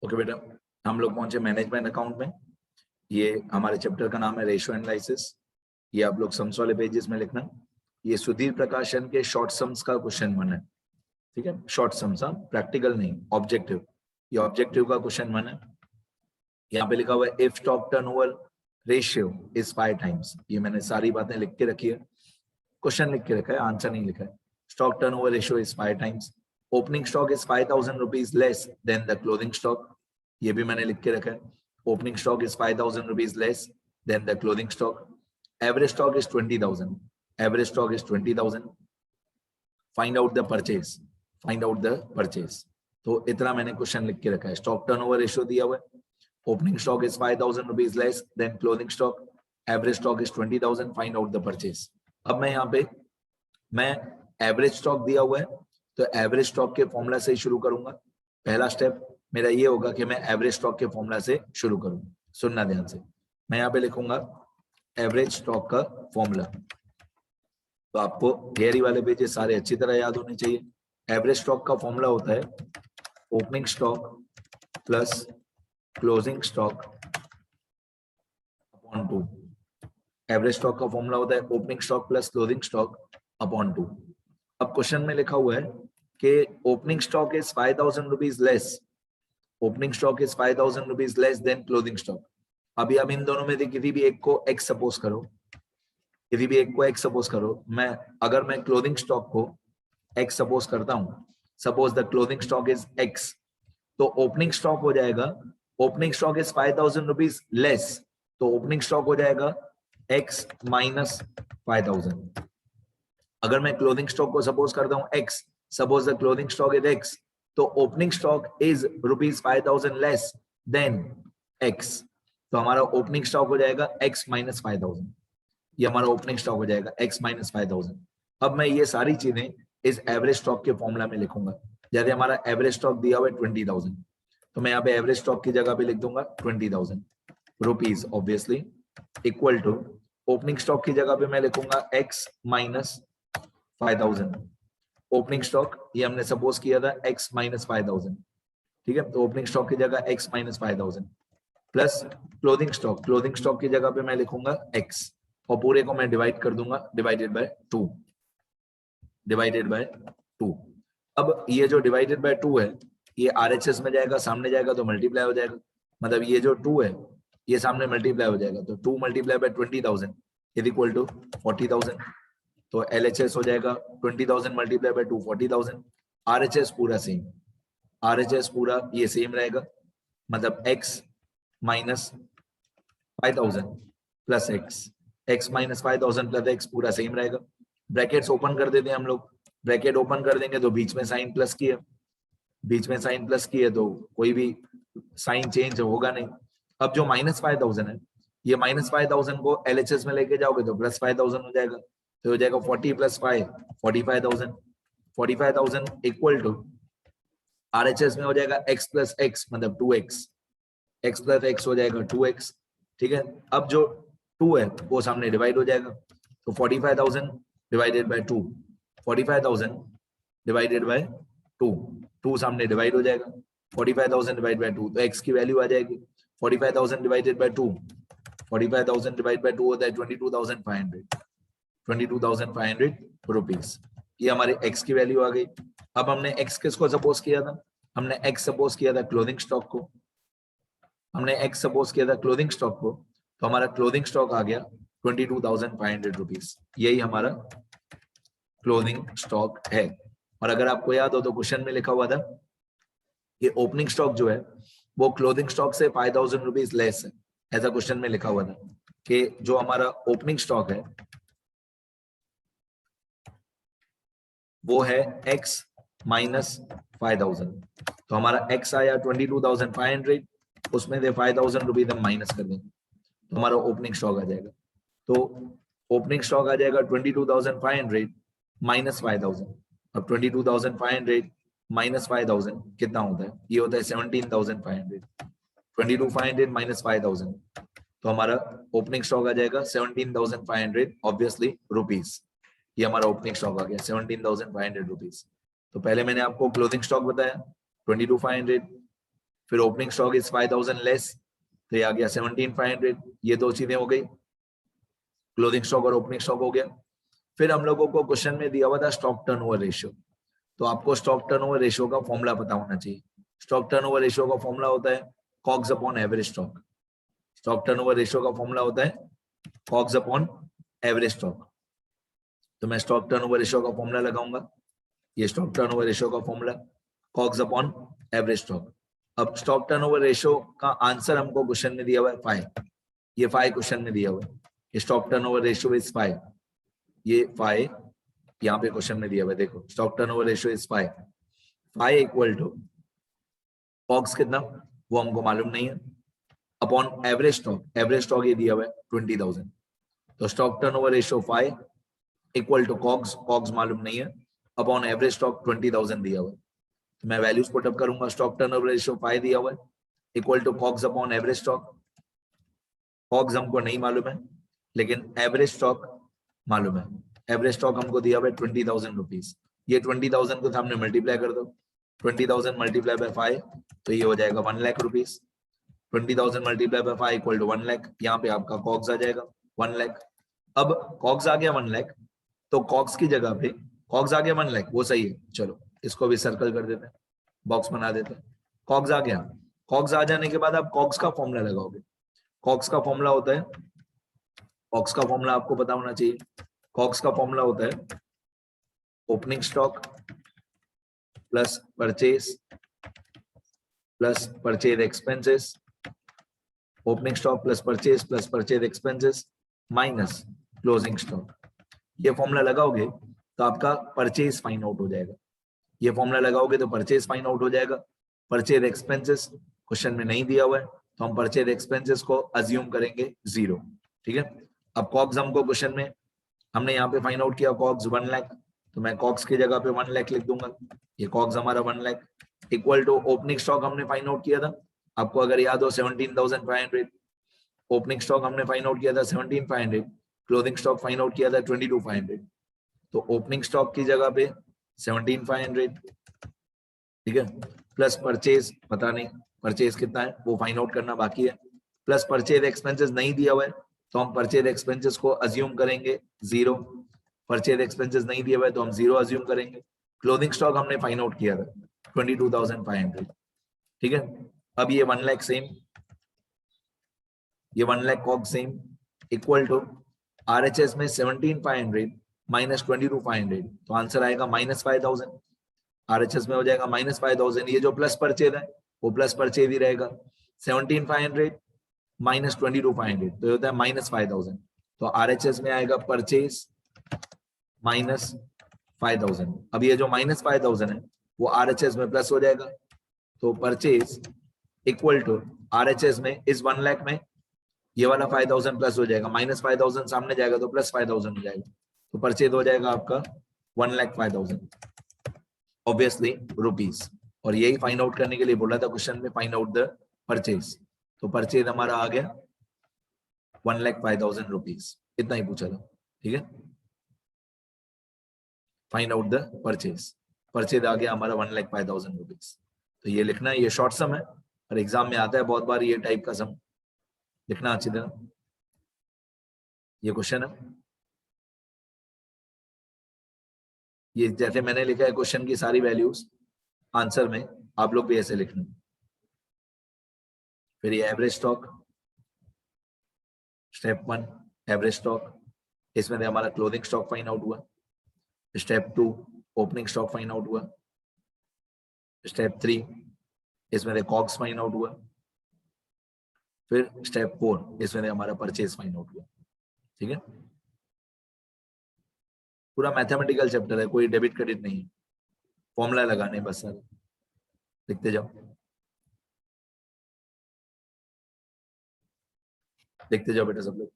Okay बेटा, हम लोग पहुंचे मैनेजमेंट अकाउंट में। ये हमारे चैप्टर का नाम है रेशियो एनालिसिस। ये आप लोग सम्स वाले पेजेस में लिखना। ये सुधीर प्रकाशन के शॉर्ट सम्स का क्वेश्चन 1 है, ठीक है। शॉर्ट सम्स, प्रैक्टिकल नहीं, ऑब्जेक्टिव। ये ऑब्जेक्टिव का क्वेश्चन 1 है। यहाँ पे लिखा हुआ है if stock turnover ratio is 5 times. ये मैंने सारी बातें लिख के रखी है, क्वेश्चन लिख के रखा है, आंसर नहीं लिखा है। Stock turnover ratio is 5 times. Opening stock is 5,000 rupees less than the closing stock. ये भी मैंने लिख के रखा है। Opening stock is 5,000 rupees less than the closing stock. Average stock is 20,000। Average stock is 20,000। Find out the purchase. Find out the purchase. तो इतना मैंने क्वेश्चन लिख के रखा है। स्टॉक टर्नओवर रेशियो दिया हुआ है। Opening stock is 5,000 rupees less than closing stock. Average stock is 20,000। Find out the purchase. अब मैं यहाँ पे एवरेज स्टॉक दिया हुआ है तो एवरेज स्टॉक के फॉर्मूला से ही शुरू करूंगा। पहला स्टेप मेरा ये होगा कि मैं एवरेज स्टॉक के फॉर्मूला से शुरू करूं। सुनना ध्यान से, मैं यहाँ पे लिखूंगा एवरेज स्टॉक का फॉर्मूला। तो आपको थियरी वाले पेजेस सारे अच्छी तरह याद होने चाहिए। एवरेज स्टॉक का फॉर्मूला होता है opening stock plus closing stock upon 2। Average stock का फॉर्मूला होता है opening stock plus closing stock upon 2। अब क्वेश्चन में लिखा हुआ है कि opening stock is 5,000 rupees less. Opening stock is 5,000 rupees less than closing stock. अभी अब इन दोनों में से किसी भी एक को x सपोज करो, किसी भी एक को x सपोज करो। अगर मैं क्लोजिंग स्टॉक को x सपोज करता हूं, suppose the closing stock is x, तो ओपनिंग स्टॉक हो जाएगा, opening stock is 5,000 rupees less, तो ओपनिंग स्टॉक हो जाएगा x माइनस 5,000। अगर मैं क्लोथिंग स्टॉक को सपोज करता हूं x, suppose the clothing stock is x, तो opening stock is rupees 5,000 less than x, तो हमारा ओपनिंग स्टॉक हो जाएगा x माइनस 5,000। ये हमारा ओपनिंग स्टॉक हो जाएगा x माइनस 5,000। अब मैं ये सारी चीजें इस एवरेज स्टॉक के फॉर्मूला में लिखूंगा। जैसे हमारा एवरेज स्टॉक दिया हुआ है 20,000, तो मैं यहाँ पे एवरेज स्टॉक की जगह पे लिख दूंगा 20,000 rupees obviously, equal to opening stock की जगह पे मैं लिखूंगा x माइनस 5,000। ओपनिंग स्टॉक ये हमने सपोज किया था x माइनस 5,000, ठीक है। तो ओपनिंग स्टॉक की जगह x minus 5,000 plus clothing stock, clothing stock की जगह पे मैं लिखूंगा x और पूरे को मैं डिवाइड कर दूंगा डिवाइडेड बाय 2, डिवाइडेड बाय 2। अब ये जो डिवाइडेड बाय 2 है ये RHS में जाएगा, सामने जाएगा तो मल्टीप्लाई हो जाएगा। मतलब ये जो 2 है ये सामने मल्टीप्लाई हो जाएगा, तो 2 multiply by 20,000 is equal to 40,000। तो LHS हो जाएगा 20,000 मल्टीप्लाई बाय 2 40,000। RHS पूरा सेम, RHS पूरा ये सेम रहेगा, मतलब x minus 5,000 plus x minus 5,000 plus x पूरा सेम रहेगा। ब्रैकेट्स ओपन कर देते हैं हम लोग। ब्रैकेट ओपन कर देंगे तो बीच में साइन प्लस की है, बीच में साइन प्लस की है तो कोई भी साइन चेंज होगा नहीं। अब जो माइनस 5,000 है, ये माइनस 5,000 को LHS में लेके जाओगे तो प्लस 5,000 हो जाएगा, तो हो जाएगा 40 प्लस 5 45,000। 45,000 इक्वल टू RHS में हो जाएगा x प्लस x मतलब 2x, x प्लस x हो जाएगा 2x, ठीक है। अब जो 2 है वो सामने डिवाइड हो जाएगा, तो 45,000 डिवाइडेड बाय 2, 45,000 डिवाइडेड बाय 2, 2 सामने डिवाइड हो जाएगा। 45,000 डिवाइड बाय 2 तो x की वैल्यू आ जाएगी 45,000 डिवाइडेड बाय 2, 45,000 डिवाइड बाय 2 होता है 22,500, 22,500 रुपीज। ये हमारे x की वैल्यू आ गई। अब हमने x किसको सपोज किया था, हमने x सपोज किया था क्लोथिंग स्टॉक को, हमने x सपोज किया था क्लोथिंग स्टॉक को, तो हमारा क्लोथिंग स्टॉक आ गया 22,500 रुपीज। यही हमारा क्लोथिंग स्टॉक है। और अगर आपको याद हो तो क्वेश्चन में लिखा हुआ था कि ओपनिंग स्टॉक जो है वो क्लोथिंग स्टॉक से 5,000 रुपीज लेस है। ऐसा क्वेश्चन में लिखा हुआ था कि जो हमारा ओपनिंग स्टॉक है वो है x माइनस 5,000, तो हमारा x आया 22,500, उसमें से 5,000 रुपीज हम माइनस कर देंगे तो हमारा ओपनिंग स्टॉक आ जाएगा। तो ओपनिंग स्टॉक आ जाएगा 22,500 माइनस 5,000। अब 22,500 माइनस 5,000 कितना होता है, ये होता है 17,500। 22,500 माइनस 5,000 तो हमारा ओपनिंग स्टॉक आ जाएगा 17,500 ऑब्वियसली रुपीज। ये हमारा ओपनिंग स्टॉक आ गया 17,500 रुपीज। तो पहले मैंने आपको क्लोथिंग स्टॉक बताया 22,500, फिर ओपनिंग स्टॉक इज 5000 लेस, तो ये आ गया 17500, ये दो चीजें हो गई, क्लोजिंग स्टॉक और ओपनिंग स्टॉक हो गया। फिर हम लोगों को क्वेश्चन में दिया हुआ था स्टॉक टर्नओवर रेशियो, तो आपको स्टॉक टर्नओवर रेशियो का फॉर्मूला पता होना चाहिए। स्टॉक टर्नओवर रेशियो का फॉर्मूला होता है COGS upon average stock. Stock turnover ratio का फॉर्मूला होता है कॉग्स अपॉन एवरेज स्टॉक। तो मैं स्टॉक टर्नओवर रेशियो का फॉर्मूला लगाऊंगा, ये स्टॉक टर्नओवर रेशियो का formula COGS upon average stock. अब स्टॉक टर्नओवर रेशियो का आंसर हमको क्वेश्चन में दिया हुआ है 5, ये 5 क्वेश्चन में दिया हुआ है, स्टॉक टर्नओवर रेशियो इज 5, ये 5 यहाँ पे क्वेश्चन में दिया हुआ है, देखो stock turnover ratio is 5 equal to COGS कितना वो हमको मालूम नहीं है, अपॉन एवरेज स्टॉक ये दिया हुआ है 20,000, तो stock turnover ratio 5 equal to COGS मालूम नहीं है, अपॉन एवरेज स्टॉक 20,000 दिया हुआ है। तो मैं वैल्यूज पुटअप करूंगा, स्टॉक टर्नओवर रेशियो 5 दिया हुआ है equal to COGS upon average stock. COGS हमको नहीं मालूम है, लेकिन एवरेज स्टॉक मालूम है। एवरेज स्टॉक हमको दिया हुआ है 20,000 रुपीज, ये 20,000 को सामने मल्टीप्लाई कर दो, 20,000 मल्टीप्लाई बाय 5, तो ये हो जाएगा 1 lakh rupees. 20,000 multiply by 5 equal to 1 lakh, यहाँ पे आपका कॉग्स आ जाएगा 1 लाख। अब कॉग्स आ गया 1 लाख, तो कॉग्स की जगह पे कॉग्स आ गया 1 लाख, वो सही है, चलो इसको भी सर्कल कर देते हैं, बॉक्स बना देते हैं। कॉग्स आ गया, कॉग्स आ जाने के बाद आप कॉग्स का फॉर्मूला लगाओगे। कॉग्स का फॉर्मूला होता है, कॉग्स का फॉर्मूला आपको पता होना चाहिए, कॉग्स का फॉर्मूला होता है opening stock plus purchase expenses, opening stock plus purchase expenses minus closing stock. ये फॉर्मूला लगाओगे तो आपका परचेज फाइंड आउट हो जाएगा, ये फॉर्मूला लगाओगे तो परचेज फाइंड आउट हो जाएगा। परचेज एक्सपेंसेस क्वेश्चन में नहीं दिया हुआ है, तो हम परचेज एक्सपेंसेस को अज्यूम करेंगे 0, ठीक है। अब कॉग्स हमको क्वेश्चन में हमने यहाँ पे फाइंड आउट किया कॉग्स 1 लाख, तो मैं कॉग्स की जगह पे 1 लाख लिख दूंगा, ये कॉग्स हमारा 1 lakh equal to opening stock हमने फाइंड आउट किया था, आपको अगर याद हो 17,500, ओपनिंग स्टॉक हमने फाइंड आउट किया था 17,500, क्लोजिंग स्टॉक फाइंड आउट किया था 22,500, तो ओपनिंग स्टॉक की जगह पे 17,500, ठीक है, प्लस परचेज पता नहीं परचेज कितना है वो फाइंड आउट करना बाकी है, प्लस परचेज एक्सपेंसेस नहीं दिया हुआ है, तो हम परचेज एक्सपेंसेस को अज्यूम करेंगे 0, परचेज एक्सपेंसेस नहीं दिया हुआ है तो हम 0 अज्यूम करेंगे। क्लोजिंग स्टॉक हमने फाइंड आउट किया था 22,500, ठीक है। अब ये 1 लाख सेम, ये 1 lakh COG same equal to RHS में 17,500 माइनस 22,500, तो आंसर आएगा -5,000। आरएचएस में हो जाएगा -5,000, ये जो प्लस परचेज है वो प्लस परचेज ही रहेगा, 17,500 माइनस 22,500, तो ये होता है -5,000। तो आरएचएस में आएगा परचेज -5,000। अब ये जो -5,000 है वो आरएचएस में प्लस हो जाएगा, तो परचेज इक्वल टू आरएचएस में इस 1 लाख में ये वाला 5,000 प्लस हो जाएगा, -5,000 सामने जाएगा तो +5,000 हो जाएगा, तो परचेज हो जाएगा आपका 1,05,000 ऑब्वियसली रुपीज। और यही फाइंड आउट करने के लिए बोला था क्वेश्चन में, फाइंड आउट द परचेज, तो परचेज हमारा आ गया 1,05,000 रुपीज, इतना ही पूछा था, ठीक है। Find out the purchase, purchase आ गया हमारा 1,05,000 रुपीज। तो ये लिखना है, ये शॉर्ट सम है और एग्जाम में आता है बहुत बार ये टाइप का सम, लिखना अच्छी तरह। ये क्वेश्चन है, ये जैसे मैंने लिखा है क्वेश्चन की सारी वैल्यूज आंसर में, आप लोग भी ऐसे लिखना। फिर ये average stock, step 1 average stock, इसमें से हमारा क्लोजिंग स्टॉक फाइंड आउट हुआ। Step 2 opening stock find out हुआ। स्टेप 3 इसमें से कॉग्स फाइंड आउट हुआ। फिर स्टेप 4 इसमें से हमारा परचेज फाइंड आउट हुआ, ठीक है। पूरा मैथमेटिकल चैप्टर है, कोई डेबिट क्रेडिट नहीं है, फॉर्मूला लगाने बस सर, लिखते जाओ, लिखते जाओ बेटा सब लोग।